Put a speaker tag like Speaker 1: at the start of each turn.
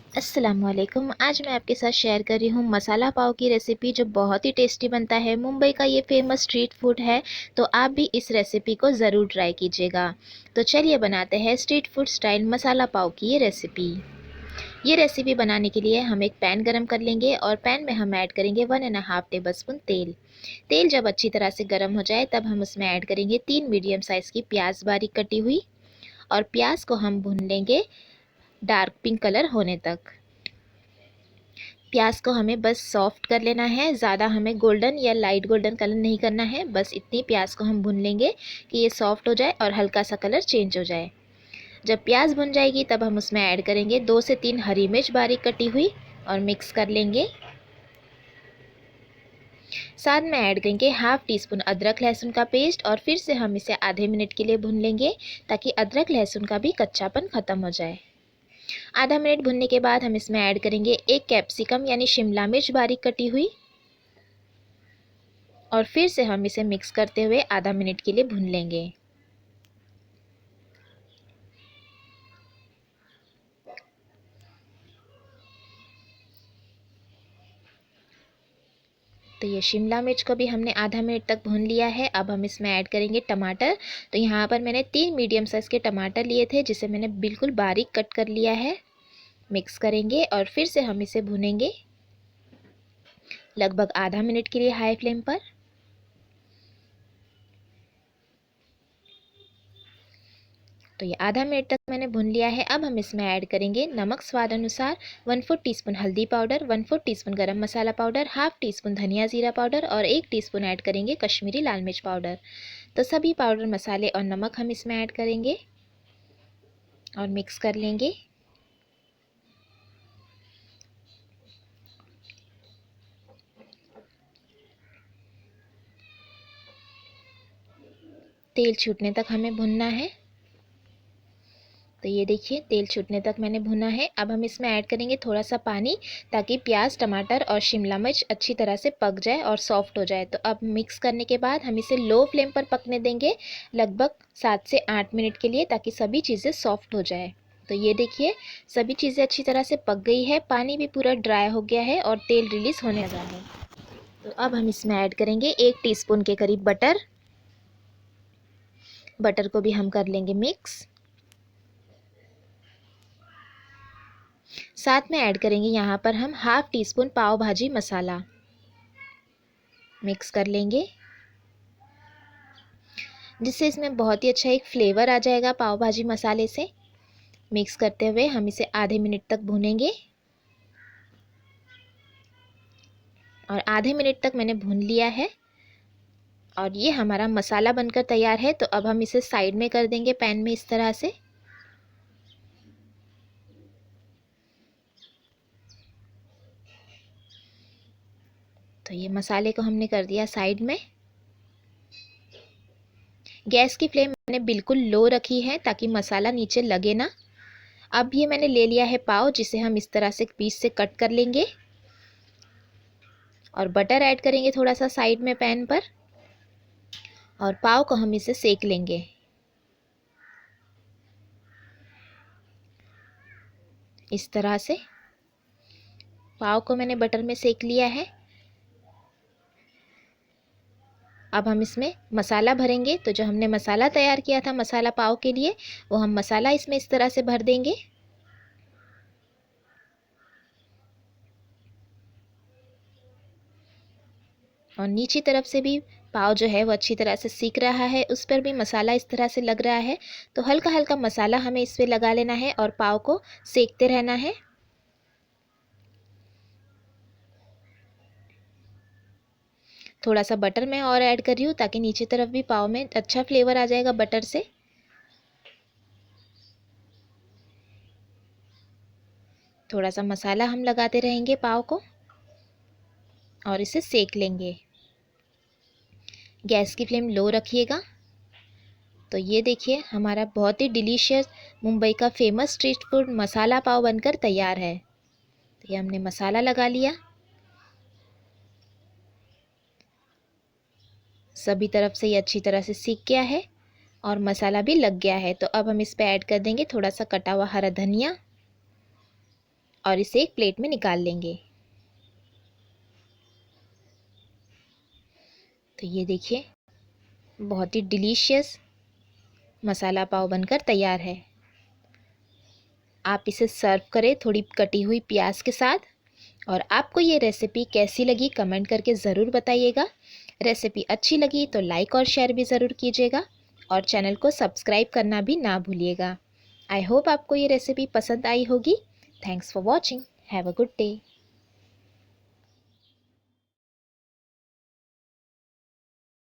Speaker 1: अस्सलामुअलैकुम। आज मैं आपके साथ शेयर कर रही हूँ मसाला पाव की रेसिपी, जो बहुत ही टेस्टी बनता है। मुंबई का ये फेमस स्ट्रीट फूड है, तो आप भी इस रेसिपी को ज़रूर ट्राई कीजिएगा। तो चलिए बनाते हैं स्ट्रीट फूड स्टाइल मसाला पाव की ये रेसिपी बनाने के लिए हम एक पैन गरम कर लेंगे और पैन में हम ऐड करेंगे 1.5 टेबल स्पून तेल। तेल जब अच्छी तरह से गर्म हो जाए तब हम उसमें ऐड करेंगे 3 मीडियम साइज़ की प्याज बारीक कटी हुई, और प्याज को हम भून लेंगे डार्क पिंक कलर होने तक। प्याज को हमें बस सॉफ्ट कर लेना है, ज़्यादा हमें गोल्डन या लाइट गोल्डन कलर नहीं करना है। बस इतनी प्याज को हम भून लेंगे कि ये सॉफ्ट हो जाए और हल्का सा कलर चेंज हो जाए। जब प्याज भुन जाएगी तब हम उसमें ऐड करेंगे 2 से 3 हरी मिर्च बारीक कटी हुई और मिक्स कर लेंगे। साथ में ऐड करेंगे हाफ टी स्पून अदरक लहसुन का पेस्ट, और फिर से हम इसे आधे मिनट के लिए भून लेंगे ताकि अदरक लहसुन का भी कच्चापन ख़त्म हो जाए। आधा मिनट भुनने के बाद हम इसमें ऐड करेंगे एक कैप्सिकम यानी शिमला मिर्च बारीक कटी हुई, और फिर से हम इसे मिक्स करते हुए आधा मिनट के लिए भून लेंगे। तो ये शिमला मिर्च को भी हमने आधा मिनट तक भून लिया है। अब हम इसमें ऐड करेंगे टमाटर। तो यहाँ पर मैंने 3 मीडियम साइज़ के टमाटर लिए थे, जिसे मैंने बिल्कुल बारीक कट कर लिया है। मिक्स करेंगे और फिर से हम इसे भूनेंगे लगभग आधा मिनट के लिए हाई फ्लेम पर। तो ये आधा मिनट तक मैंने भून लिया है। अब हम इसमें ऐड करेंगे नमक स्वाद अनुसार, 1/4 टीस्पून हल्दी पाउडर, 1/4 टीस्पून गरम मसाला पाउडर, हाफ टी स्पून धनिया जीरा पाउडर और 1 टीस्पून ऐड करेंगे कश्मीरी लाल मिर्च पाउडर। तो सभी पाउडर मसाले और नमक हम इसमें ऐड करेंगे और मिक्स कर लेंगे। तेल छूटने तक हमें भुनना है। तो ये देखिए तेल छूटने तक मैंने भुना है। अब हम इसमें ऐड करेंगे थोड़ा सा पानी, ताकि प्याज टमाटर और शिमला मिर्च अच्छी तरह से पक जाए और सॉफ्ट हो जाए। तो अब मिक्स करने के बाद हम इसे लो फ्लेम पर पकने देंगे लगभग 7 से 8 मिनट के लिए, ताकि सभी चीज़ें सॉफ्ट हो जाए। तो ये देखिए सभी चीज़ें अच्छी तरह से पक गई है, पानी भी पूरा ड्राई हो गया है और तेल रिलीज़ होने लगा है। तो अब हम इसमें ऐड करेंगे 1 टीस्पून के करीब बटर। बटर को भी हम कर लेंगे मिक्स। साथ में ऐड करेंगे यहाँ पर हम हाफ टी स्पून पाव भाजी मसाला। मिक्स कर लेंगे, जिससे इसमें बहुत ही अच्छा एक फ्लेवर आ जाएगा पाव भाजी मसाले से। मिक्स करते हुए हम इसे आधे मिनट तक भूनेंगे, और आधे मिनट तक मैंने भून लिया है और ये हमारा मसाला बनकर तैयार है। तो अब हम इसे साइड में कर देंगे पैन में इस तरह से। तो ये मसाले को हमने कर दिया साइड में। गैस की फ्लेम मैंने बिल्कुल लो रखी है ताकि मसाला नीचे लगे ना। अब ये मैंने ले लिया है पाव, जिसे हम इस तरह से पीस से कट कर लेंगे और बटर ऐड करेंगे थोड़ा सा साइड में पैन पर, और पाव को हम इसे सेक लेंगे। इस तरह से पाव को मैंने बटर में सेक लिया है। अब हम इसमें मसाला भरेंगे। तो जो हमने मसाला तैयार किया था मसाला पाव के लिए, वो हम मसाला इसमें इस तरह से भर देंगे। और नीचे तरफ से भी पाव जो है वो अच्छी तरह से सीख रहा है, उस पर भी मसाला इस तरह से लग रहा है। तो हल्का हल्का मसाला हमें इस पर लगा लेना है और पाव को सेकते रहना है। थोड़ा सा बटर मैं और ऐड कर रही हूँ ताकि नीचे तरफ भी पाव में अच्छा फ्लेवर आ जाएगा बटर से। थोड़ा सा मसाला हम लगाते रहेंगे पाव को और इसे सेक लेंगे। गैस की फ्लेम लो रखिएगा। तो ये देखिए हमारा बहुत ही डिलीशियस मुंबई का फेमस स्ट्रीट फूड मसाला पाव बनकर तैयार है। तो ये हमने मसाला लगा लिया, सभी तरफ से ये अच्छी तरह से सीक गया है और मसाला भी लग गया है। तो अब हम इस पे ऐड कर देंगे थोड़ा सा कटा हुआ हरा धनिया और इसे एक प्लेट में निकाल लेंगे। तो ये देखिए, बहुत ही डिलीशियस मसाला पाव बनकर तैयार है। आप इसे सर्व करें थोड़ी कटी हुई प्याज के साथ। और आपको ये रेसिपी कैसी लगी कमेंट करके ज़रूर बताइएगा। रेसिपी अच्छी लगी तो लाइक और शेयर भी ज़रूर कीजिएगा और चैनल को सब्सक्राइब करना भी ना भूलिएगा। आई होप आपको ये रेसिपी पसंद आई होगी। Thanks for watching. Have a good day.